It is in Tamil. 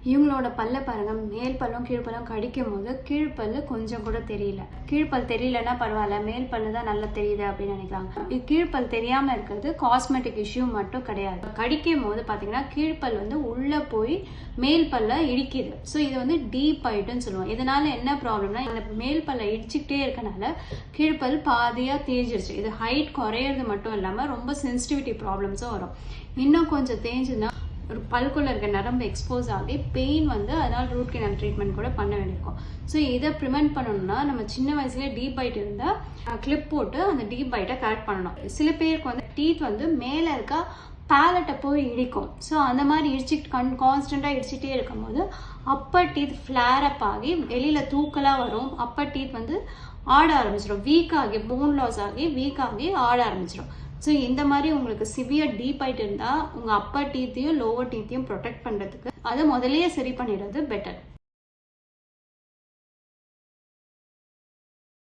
இவங்களோட பல்ல பாருங்க, மேல் பல்லும் கீழ் பல்லும் கடிக்கும் போது கீழ்ப்பல்லு கொஞ்சம் கூட தெரியல. கீழ்ப்பல் தெரியலன்னா பரவாயில்ல, மேல் பல்லு தான் நல்லா தெரியுது அப்படின்னு நினைக்கிறாங்க. கீழ்ப்பல் தெரியாம இருக்கிறது காஸ்மெட்டிக் இஷ்யூ மட்டும் கிடையாது. கடிக்கும் போது பாத்தீங்கன்னா கீழ்ப்பல் வந்து உள்ள போய் மேல் பல்ல இடிக்குது. ஸோ இது வந்து டீப் ஆயிட்டுன்னு சொல்லுவோம். இதனால என்ன ப்ராப்ளம்னா, இந்த மேல் பல்ல இடிச்சுக்கிட்டே இருக்கனால கீழ்ப்பல் பாதியா தேஞ்சிருச்சு. இது ஹைட் குறையிறது மட்டும் இல்லாம ரொம்ப சென்சிட்டிவிட்டி ப்ராப்ளம்ஸும் வரும். இன்னும் கொஞ்சம் தேஞ்சுன்னா ஒரு பல்குள்ள இருக்க நரம்பு எக்ஸ்போஸ் ஆகி பெயின் வந்து அதனால ரூட் கெனால் ட்ரீட்மெண்ட் கூட பண்ண வேண்டியிருக்கும். ஸோ இதை ப்ரிவென்ட் பண்ணணும்னா நம்ம சின்ன வயசுலேயே டீப் பைட் இருந்தால் கிளிப் போட்டு அந்த டீப் பைட்டை கரெக்ட் பண்ணணும். சில பேருக்கு வந்து டீத் வந்து மேலே இருக்க பேலட்டை போய் இடிக்கும். ஸோ அந்த மாதிரி இடிச்சுட்டு கான்ஸ்டண்ட்டாக இடிச்சுட்டே இருக்கும் போது அப்பர் டீத் ஃப்ளேர் அப் ஆகி வெளியில் தூக்கலாக வரும். அப்பர் டீத் வந்து ஆட ஆரம்பிச்சிடும். வீக் ஆகி போன் லாஸ் ஆகி வீக் ஆகி ஆட ஆரம்பிச்சிடும். ஸோ இந்த மாதிரி உங்களுக்கு சிவியர் டீப் ஆயிட்டு இருந்தால் உங்கள் அப்பர் டீத்தையும் லோவர் டீத்தையும் ப்ரொடெக்ட் பண்ணுறதுக்கு அதை முதல்லயே சரி பண்ணிடுறது பெட்டர்.